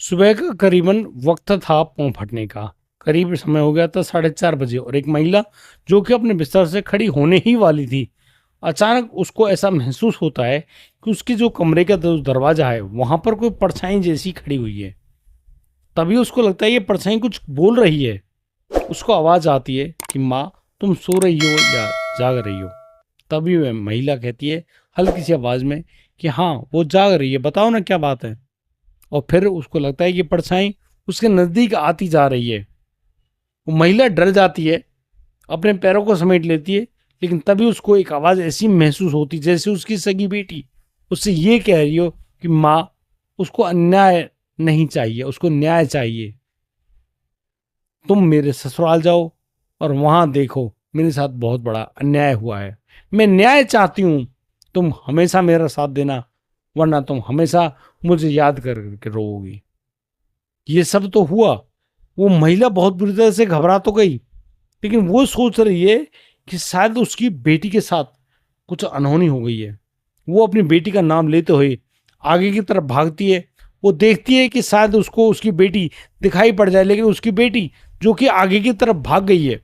सुबह का करीबन वक्त था पाँव फटने का। करीब समय हो गया था 4:30 बजे और एक महिला जो कि अपने बिस्तर से खड़ी होने ही वाली थी, अचानक उसको ऐसा महसूस होता है कि उसके जो कमरे का जो दरवाजा है वहां पर कोई परछाई जैसी खड़ी हुई है। तभी उसको लगता है ये परछाई कुछ बोल रही है। उसको आवाज आती है कि माँ, तुम सो रही हो या जाग रही हो। तभी वह महिला कहती है हल्की सी आवाज में कि हाँ, वो जाग रही है, बताओ ना क्या बात है। और फिर उसको लगता है कि परछाई उसके नजदीक आती जा रही है। वो महिला डर जाती है, अपने पैरों को समेट लेती है, लेकिन तभी उसको एक आवाज ऐसी महसूस होती जैसे उसकी सगी बेटी उससे ये कह रही हो कि माँ, उसको अन्याय नहीं चाहिए, उसको न्याय चाहिए। तुम मेरे ससुराल जाओ और वहां देखो मेरे साथ बहुत बड़ा अन्याय हुआ है। मैं न्याय चाहती हूँ। तुम हमेशा मेरा साथ देना, वरना तुम हमेशा मुझे याद करके रोओगी। ये सब तो हुआ। वो महिला बहुत बुरी तरह से घबरा तो गई, लेकिन वो सोच रही है कि शायद उसकी बेटी के साथ कुछ अनहोनी हो गई है। वो अपनी बेटी का नाम लेते हुए आगे की तरफ भागती है। वो देखती है कि शायद उसको उसकी बेटी दिखाई पड़ जाए, लेकिन उसकी बेटी जो कि आगे की तरफ भाग गई है,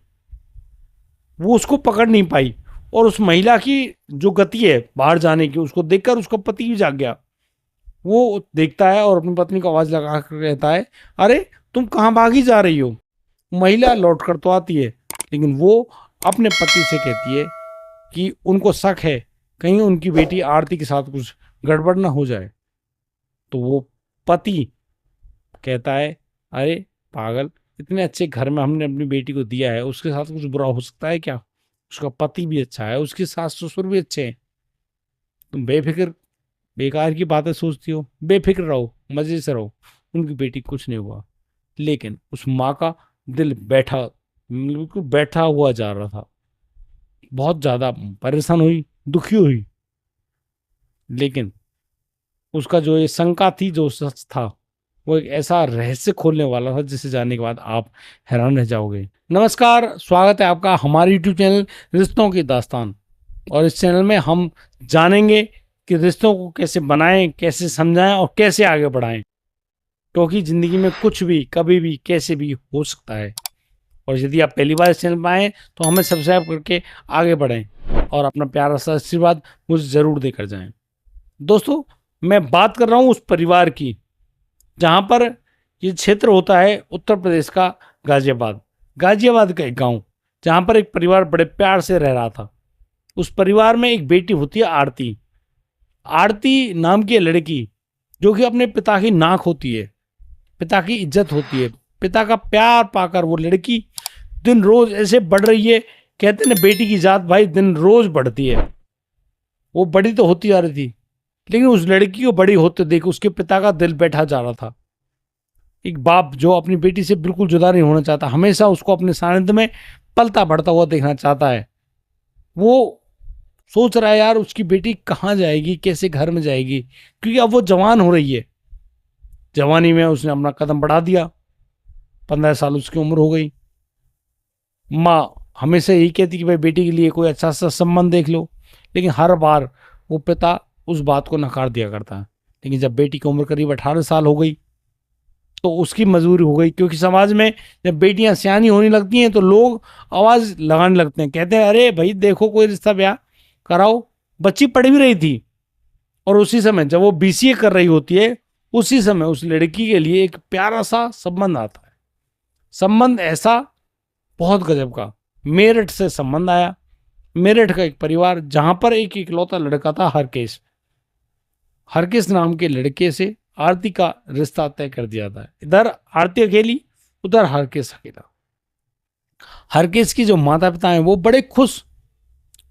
वो उसको पकड़ नहीं पाई। और उस महिला की जो गति है बाहर जाने की, उसको देखकर उसका पति भी जाग गया। वो देखता है और अपनी पत्नी को आवाज लगा कर कहता है, अरे तुम कहाँ भागी जा रही हो। महिला लौट कर तो आती है, लेकिन वो अपने पति से कहती है कि उनको शक है कहीं उनकी बेटी आरती के साथ कुछ गड़बड़ ना हो जाए। तो वो पति कहता है, अरे पागल, इतने अच्छे घर में हमने अपनी बेटी को दिया है, उसके साथ कुछ बुरा हो सकता है क्या। उसका पति भी अच्छा है, उसकी सास ससुर भी अच्छे हैं। तुम बेफिक्र बेकार की बातें सोचती हो, बेफिक्र रहो, मजे से रहो, उनकी बेटी कुछ नहीं हुआ। लेकिन उस माँ का दिल बैठा, बिल्कुल बैठा हुआ जा रहा था। बहुत ज्यादा परेशान हुई, दुखी हुई। लेकिन उसका जो ये शंका थी, जो सच था, वो एक ऐसा रहस्य खोलने वाला था जिसे जानने के बाद आप हैरान रह जाओगे। नमस्कार, स्वागत है आपका हमारे यूट्यूब चैनल रिश्तों की दास्तान। और इस चैनल में हम जानेंगे कि रिश्तों को कैसे बनाएं, कैसे समझाएं और कैसे आगे बढ़ाएं, क्योंकि जिंदगी में कुछ भी कभी भी कैसे भी हो सकता है। और यदि आप पहली बार इस चैनल पर आए तो हमें सब्सक्राइब करके आगे बढ़ें और अपना प्यारा सा आशीर्वाद मुझे ज़रूर देकर जाएं। दोस्तों, मैं बात कर रहा हूँ उस परिवार की जहाँ पर ये क्षेत्र होता है उत्तर प्रदेश का गाजियाबाद। गाजियाबाद का एक गांव जहाँ पर एक परिवार बड़े प्यार से रह रहा था। उस परिवार में एक बेटी होती है आरती। आरती नाम की लड़की जो कि अपने पिता की नाक होती है, पिता की इज्जत होती है, पिता का प्यार पाकर वो लड़की दिन रोज ऐसे बढ़ रही है। कहते ना, बेटी की जात भाई दिन रोज बढ़ती है। वो बड़ी तो होती जा रही थी, लेकिन उस लड़की को बड़ी होते देख उसके पिता का दिल बैठा जा रहा था। एक बाप जो अपनी बेटी से बिल्कुल जुदा नहीं होना चाहता, हमेशा उसको अपने सानिध्य में पलता बढ़ता हुआ देखना चाहता है। वो सोच रहा है यार उसकी बेटी कहाँ जाएगी, कैसे घर में जाएगी, क्योंकि अब वो जवान हो रही है। जवानी में उसने अपना कदम बढ़ा दिया, 15 साल उसकी उम्र हो गई। माँ हमेशा यही कहती कि भाई बेटी के लिए कोई अच्छा सा संबंध देख लो, लेकिन हर बार वो पिता उस बात को नकार दिया करता है। लेकिन जब बेटी की उम्र करीब 18 साल हो गई तो उसकी मजबूरी हो गई, क्योंकि समाज में जब बेटियां सियानी होने लगती हैं तो लोग आवाज लगाने लगते हैं, कहते हैं अरे भाई देखो कोई रिश्ता ब्याह कराओ। बच्ची पढ़ भी रही थी और उसी समय जब वो बीसीए कर रही होती है, उसी समय उस लड़की के लिए एक प्यारा सा संबंध आता है। संबंध ऐसा बहुत गजब का, मेरठ से संबंध आया। मेरठ का एक परिवार जहां पर एक इकलौता लड़का था, हरकेश। हरकेश नाम के लड़के से आरती का रिश्ता तय कर दिया था। इधर आरती अकेली, उधर हरकेश अकेला। हरकेश की जो माता पिता हैं वो बड़े खुश।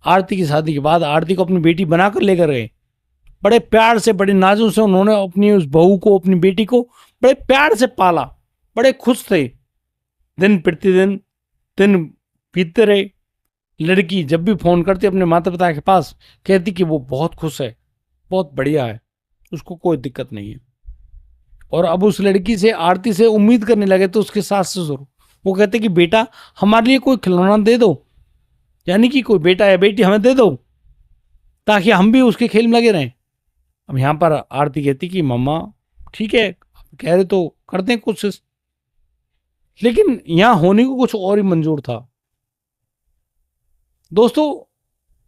आरती की शादी के बाद आरती को अपनी बेटी बनाकर लेकर गए। बड़े प्यार से, बड़े नाजों से उन्होंने अपनी उस बहू को, अपनी बेटी को बड़े प्यार से पाला। बड़े खुश थे। दिन प्रतिदिन दिन बीतते रहे। लड़की जब भी फोन करती अपने माता पिता के पास, कहती कि वो बहुत खुश है, बहुत बढ़िया है, उसको कोई दिक्कत नहीं है। और अब उस लड़की से, आरती से उम्मीद करने लगे तो उसके सास ससुर, वो कहते कि बेटा हमारे लिए कोई खिलौना दे दो, यानी कि कोई बेटा या बेटी हमें दे दो ताकि हम भी उसके खेल में लगे रहें। अब यहाँ पर आरती कहती कि मम्मा ठीक है, कह रहे तो करते हैं कोशिश, लेकिन यहां होने को कुछ और ही मंजूर था। दोस्तों,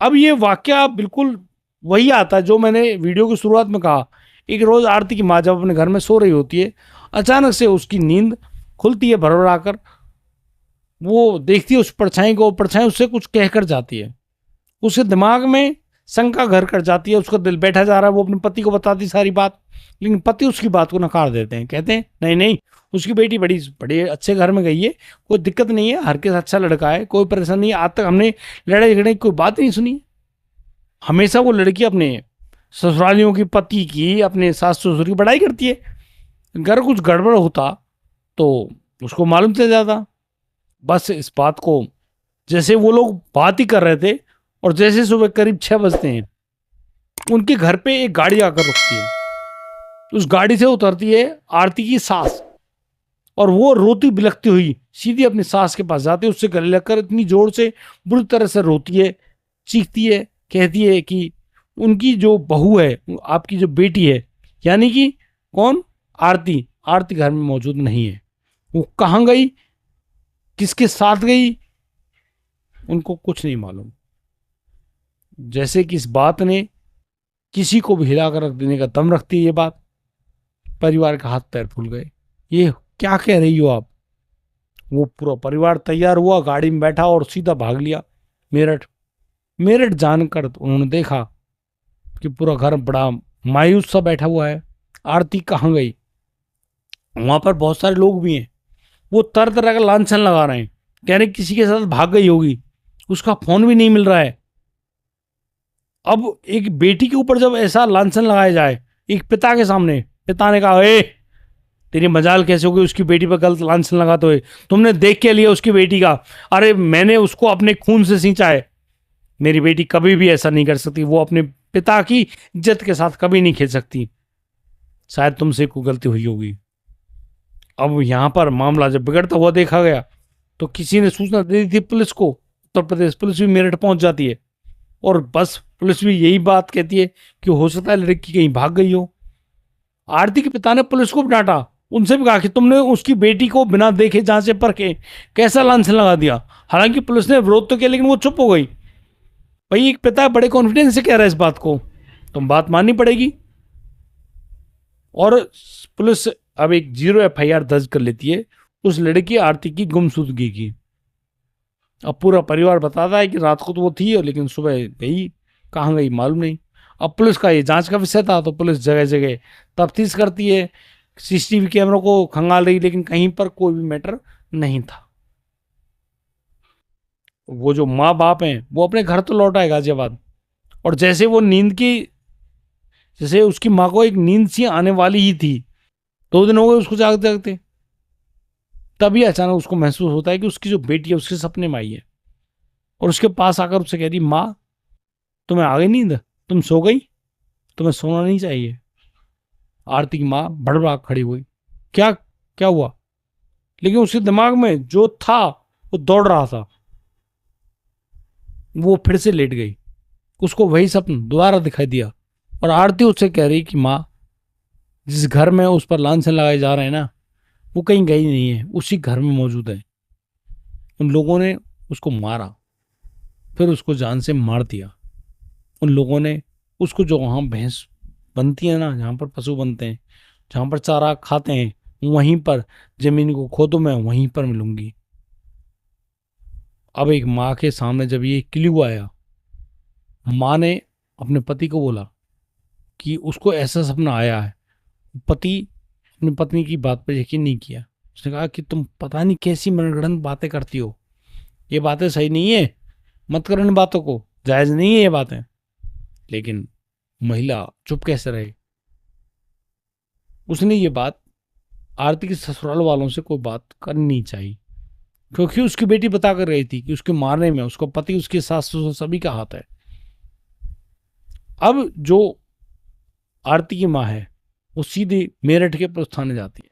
अब ये वाकया बिल्कुल वही आता है जो मैंने वीडियो की शुरुआत में कहा। एक रोज आरती की माँ जब अपने घर में सो रही होती है, अचानक से उसकी नींद खुलती है भरभर आकर। वो देखती है उस परछाई को, परछाई उससे कुछ कहकर जाती है। उसके दिमाग में शंका घर कर जाती है, उसका दिल बैठा जा रहा है। वो अपने पति को बताती सारी बात, लेकिन पति उसकी बात को नकार देते हैं। कहते हैं नहीं नहीं, उसकी बेटी बड़ी बड़े अच्छे घर में गई है, कोई दिक्कत नहीं है, हर के अच्छा लड़का है, कोई परेशानी नहीं है। आज तक हमने लड़ाई झगड़े की कोई बात नहीं सुनी। हमेशा वो लड़की अपने ससुरालियों की, पति की, अपने सास ससुर की बड़ाई करती है। अगर कुछ गड़बड़ होता तो उसको मालूम चल जाता। बस इस बात को, जैसे वो लोग बात ही कर रहे थे और जैसे सुबह करीब 6 बजते हैं, उनके घर पे एक गाड़ी आकर रुकती है। उस गाड़ी से उतरती है आरती की सास, और वो रोती बिलखती हुई सीधी अपनी सास के पास जाती है। उससे गले लगकर इतनी जोर से, बुरी तरह से रोती है, चीखती है, कहती है कि उनकी जो बहू है, आपकी जो बेटी है, यानी कि कौन, आरती, आरती घर में मौजूद नहीं है। वो कहाँ गई, किसके साथ गई, उनको कुछ नहीं मालूम। जैसे कि इस बात ने किसी को भी हिलाकर रख देने का दम रखती है ये बात। परिवार का हाथ पैर फूल गए। ये क्या कह रही हो आप? वो पूरा परिवार तैयार हुआ, गाड़ी में बैठा और सीधा भाग लिया मेरठ। मेरठ जानकर तो उन्होंने देखा कि पूरा घर बड़ा मायूस सा बैठा हुआ है। आरती कहाँ गई? वहां पर बहुत सारे लोग भी हैं। वो तरह तरह का लांछन लगा रहे हैं, कह रहे किसी के साथ भाग गई होगी, उसका फोन भी नहीं मिल रहा है। अब एक बेटी के ऊपर जब ऐसा लांछन लगाया जाए एक पिता के सामने, पिता ने कहा, ए तेरी मजाल कैसे होगी उसकी बेटी पर गलत लांछन लगाते हुए? तुमने देख के लिया उसकी बेटी का? अरे मैंने उसको अपने खून से सींचा है, मेरी बेटी कभी भी ऐसा नहीं कर सकती, वो अपने पिता की इज्जत के साथ कभी नहीं खेल सकती, शायद तुमसे कोई गलती हुई होगी। अब यहां पर मामला जब बिगड़ता हुआ देखा गया तो किसी ने सूचना दे दी थी पुलिस को। उत्तर प्रदेश पुलिस भी मेरठ पहुंच जाती है, और बस पुलिस भी यही बात कहती है कि हो सकता है लड़की कहीं भाग गई हो। आरती के पिता ने पुलिस को भी डांटा, उनसे भी कहा कि तुमने उसकी बेटी को बिना देखे जांचे परखे कैसा लांछन लगा दिया। हालांकि पुलिस ने विरोध तो किया, लेकिन वो चुप हो गई। भाई एक पिता बड़े कॉन्फिडेंस से कह रहा है इस बात को, तुम बात माननी पड़ेगी। और पुलिस अब एक 0 FIR दर्ज कर लेती है उस लड़की आरती की गुमशुदगी की। अब पूरा परिवार बताता है कि रात को तो वो थी, लेकिन सुबह गई, कहाँ गई मालूम नहीं। अब पुलिस का ये जांच का विषय था, तो पुलिस जगह जगह तफ्तीश करती है, CCTV कैमरों को खंगाल रही, लेकिन कहीं पर कोई भी मैटर नहीं था। वो जो माँ बाप हैं वो अपने घर तो लौट आए गाजियाबाद, और जैसे वो नींद की, जैसे उसकी माँ को एक नींद सी आने वाली ही थी, 2 दिन हो गए उसको जागते जागते, तभी अचानक उसको महसूस होता है कि उसकी जो बेटी है उसके सपने में आई है, और उसके पास आकर उससे कह रही, माँ तुम्हें आ गई नींद, तुम सो गई, तुम्हें सोना नहीं चाहिए। आरती की माँ भड़बड़ा खड़ी हुई, क्या क्या हुआ? लेकिन उसके दिमाग में जो था वो दौड़ रहा था। वो फिर से लेट गई, उसको वही सपन दोबारा दिखाई दिया, और आरती उससे कह रही कि माँ, जिस घर में उस पर लांछन लगाए जा रहे हैं ना, वो कहीं गई नहीं है, उसी घर में मौजूद है। उन लोगों ने उसको मारा, फिर उसको जान से मार दिया। उन लोगों ने उसको, जो वहाँ भैंस बनती है ना, जहाँ पर पशु बनते हैं, जहाँ पर चारा खाते हैं, वहीं पर जमीन को खोदो, मैं वहीं पर मिलूंगी। अब एक माँ के सामने जब ये क्ल्यू आया, माँ ने अपने पति को बोला कि उसको ऐसा सपना आया है। पति अपनी पत्नी की बात पर यकीन नहीं किया। उसने कहा कि तुम पता नहीं कैसी मनगढ़ंत बातें करती हो, ये बातें सही नहीं है, मत करो इन बातों को, जायज नहीं है ये बातें। लेकिन महिला चुप कैसे रहे? उसने ये बात आरती के ससुराल वालों से कोई बात करनी नहीं चाहिए, क्योंकि उसकी बेटी बता कर रही थी कि उसके मारने में उसका पति, उसके सास ससुर सभी का हाथ है। अब जो आरती की माँ है वो सीधे मेरठ के पुलिस थाने जाती है,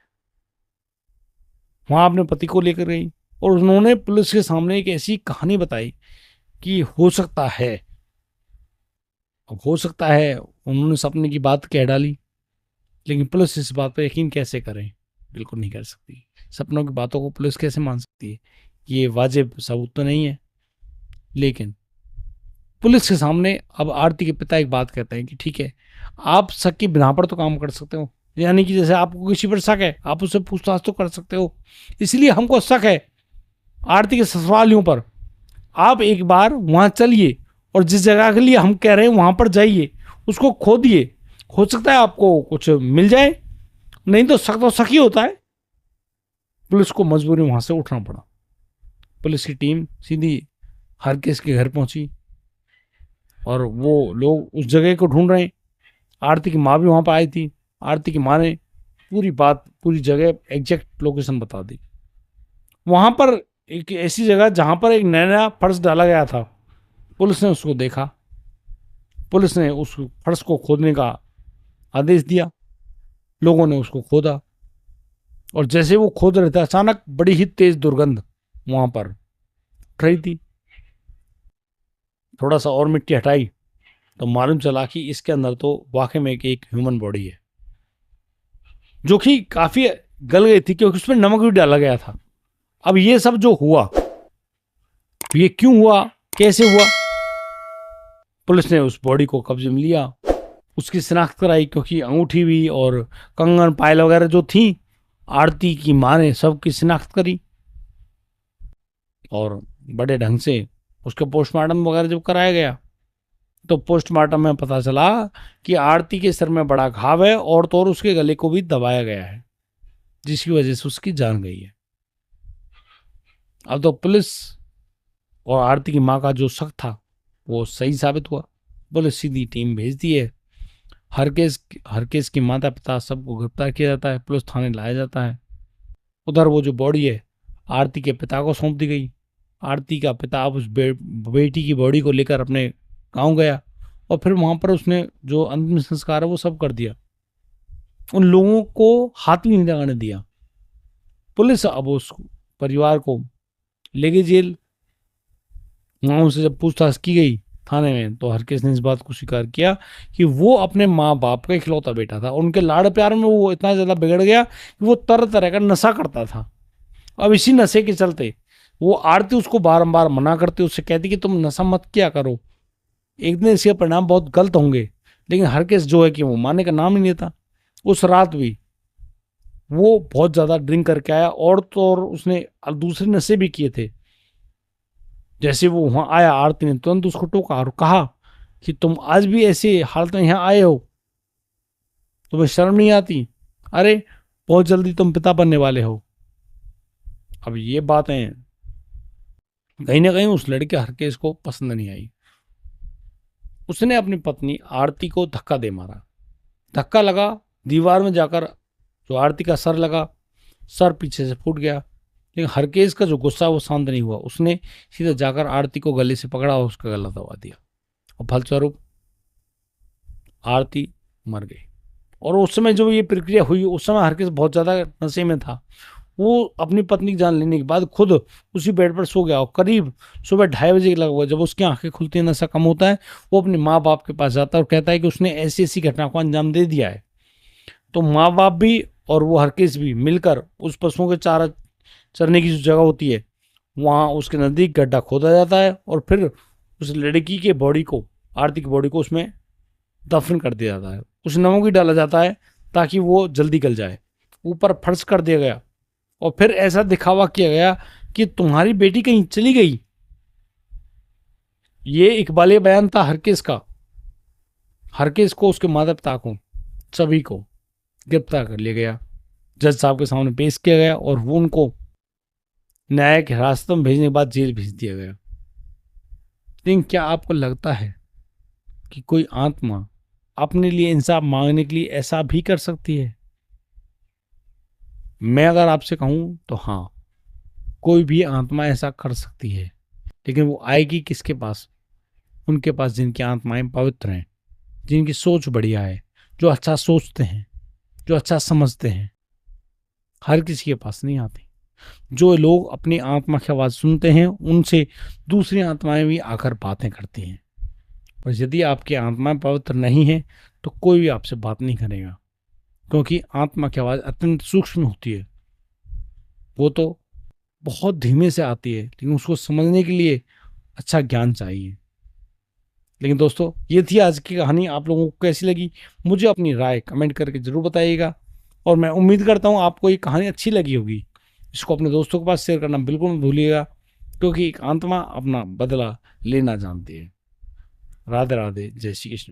वहां अपने पति को लेकर गई, और उन्होंने पुलिस के सामने एक ऐसी कहानी बताई कि हो सकता है, अब हो सकता है उन्होंने सपने की बात कह डाली, लेकिन पुलिस इस बात पर यकीन कैसे करे? बिल्कुल नहीं कर सकती। सपनों की बातों को पुलिस कैसे मान सकती है? ये वाजिब सबूत तो नहीं है। लेकिन पुलिस के सामने अब आरती के पिता एक बात कहते हैं कि ठीक है, आप शक की बिना पर तो काम कर सकते हो, यानी कि जैसे आपको किसी पर शक है, आप उससे पूछताछ तो कर सकते हो। इसलिए हमको शक है आरती के ससुरालियों पर। आप एक बार वहां चलिए और जिस जगह के लिए हम कह रहे हैं वहां पर जाइए, उसको खोदिए, हो सकता है आपको कुछ मिल जाए, नहीं तो शक ही होता है। पुलिस को मजबूरी वहां से उठना पड़ा। पुलिस की टीम सीधी हरकेश के घर पहुंची और वो लोग उस जगह को ढूंढ रहे हैं। आरती की माँ भी वहां पर आई थी। आरती की माँ ने पूरी बात, पूरी जगह, एग्जैक्ट लोकेशन बता दी। वहां पर एक ऐसी जगह जहां पर एक नया फर्श डाला गया था। पुलिस ने उसको देखा। पुलिस ने उस फर्श को खोदने का आदेश दिया। लोगों ने उसको खोदा और जैसे वो खोद रहे थे, अचानक बड़ी ही तेज दुर्गंध वहां पर उठ रही थी। थोड़ा सा और मिट्टी हटाई तो मालूम चला कि इसके अंदर तो वाकई में एक ह्यूमन बॉडी है, जो कि काफी गल गई थी क्योंकि उसमें नमक भी डाला गया था। अब ये सब जो हुआ, ये क्यों हुआ, कैसे हुआ? पुलिस ने उस बॉडी को कब्जे में लिया, उसकी शिनाख्त कराई, क्योंकि अंगूठी भी और कंगन पायल वगैरह जो थी, आरती की माँ ने सबकी शिनाख्त करी और बड़े ढंग से उसके पोस्टमार्टम वगैरह जब कराया गया तो पोस्टमार्टम में पता चला कि आरती के सिर में बड़ा घाव है और तो और उसके गले को भी दबाया गया है, जिसकी वजह से उसकी जान गई है। अब तो पुलिस और आरती की माँ का जो शक था वो सही साबित हुआ। पुलिस सीधी टीम भेज दी है। हरकेश की माता पिता सबको गिरफ्तार किया जाता है, पुलिस थाने लाया जाता है। उधर वो जो बॉडी है आरती के पिता को सौंप दी गई। आरती का पिता अब उस बेटी की बॉडी को लेकर अपने गांव गया और फिर वहां पर उसने जो अंतिम संस्कार है वो सब कर दिया। उन लोगों को हाथ भी नहीं लगाने दिया। पुलिस अब उस परिवार को ले गई जेल। वहां उनसे जब पूछताछ की गई थाने में तो हरकेश ने इस बात को स्वीकार किया कि वो अपने माँ बाप का इकलौता बेटा था। उनके लाड़ प्यार में वो इतना ज़्यादा बिगड़ गया कि वो तरह तरह का नशा करता था। अब इसी नशे के चलते वो आरती उसको बारंबार मना करती, उससे कहती कि तुम नशा मत किया करो, एक दिन इसके परिणाम बहुत गलत होंगे। लेकिन हरकेश जो है कि वो मानने का नाम ही नहीं था। उस रात भी वो बहुत ज़्यादा ड्रिंक करके आया और तो और उसने दूसरे नशे भी किए थे। जैसे वो वहां आया, आरती ने तुरंत उसको टोका और कहा कि तुम आज भी ऐसे हालत में यहाँ आए हो, तुम्हें शर्म नहीं आती? अरे बहुत जल्दी तुम पिता बनने वाले हो। अब ये बातें कहीं ना कहीं उस लड़के हरकेश को पसंद नहीं आई। उसने अपनी पत्नी आरती को धक्का दे मारा। धक्का लगा दीवार में जाकर, जो आरती का सर लगा, सर पीछे से फूट गया। लेकिन हरकेश का जो गुस्सा वो शांत नहीं हुआ। उसने सीधा जाकर आरती को गले से पकड़ा और उसका गला दबा दिया और फलस्वरूप आरती मर गई। और उस समय जो ये प्रक्रिया हुई, उस समय हरकेश बहुत ज़्यादा नशे में था। वो अपनी पत्नी की जान लेने के बाद खुद उसी बेड पर सो गया और करीब सुबह 2:30 बजे लगभग जब उसकी आंखें खुलती हैं, नशा कम होता है, वो अपने माँ बाप के पास जाता है और कहता है कि उसने ऐसी ऐसी घटना को अंजाम दे दिया है। तो माँ बाप भी और वो हरकेश भी मिलकर उस पशुओं के चारा चरने की जो जगह होती है वहाँ उसके नज़दीक गड्ढा खोदा जाता है और फिर उस लड़की के बॉडी को, आरती की बॉडी को उसमें दफन कर दिया जाता है। उस नमक भी डाला जाता है ताकि वो जल्दी गल जाए। ऊपर फर्श कर दिया गया और फिर ऐसा दिखावा किया गया कि तुम्हारी बेटी कहीं चली गई। ये इकबालिया बयान था हरकेश का। हरकेश को, उसके माता पिता को, सभी को गिरफ्तार कर लिया गया, जज साहब के सामने पेश किया गया और वो उनको न्यायिक हिरासत में भेजने के बाद जेल भेज दिया गया। लेकिन क्या आपको लगता है कि कोई आत्मा अपने लिए इंसाफ मांगने के लिए ऐसा भी कर सकती है? मैं अगर आपसे कहूं तो हाँ, कोई भी आत्मा ऐसा कर सकती है। लेकिन वो आएगी किसके पास? उनके पास जिनकी आत्माएं पवित्र हैं, जिनकी सोच बढ़िया है, जो अच्छा सोचते हैं, जो अच्छा समझते हैं। हर किसी के पास नहीं आती। जो लोग अपनी आत्मा की आवाज़ सुनते हैं उनसे दूसरी आत्माएं भी आकर बातें करती हैं। पर यदि आपकी आत्मा पवित्र नहीं है तो कोई भी आपसे बात नहीं करेगा, क्योंकि आत्मा की आवाज़ अत्यंत सूक्ष्म होती है, वो तो बहुत धीमे से आती है, लेकिन उसको समझने के लिए अच्छा ज्ञान चाहिए। लेकिन दोस्तों, ये थी आज की कहानी। आप लोगों को कैसी लगी मुझे अपनी राय कमेंट करके ज़रूर बताइएगा, और मैं उम्मीद करता हूँ आपको ये कहानी अच्छी लगी होगी। इसको अपने दोस्तों के पास शेयर करना बिल्कुल मत भूलिएगा, क्योंकि एक आत्मा अपना बदला लेना जानती है। राधे राधे, जय श्री कृष्ण।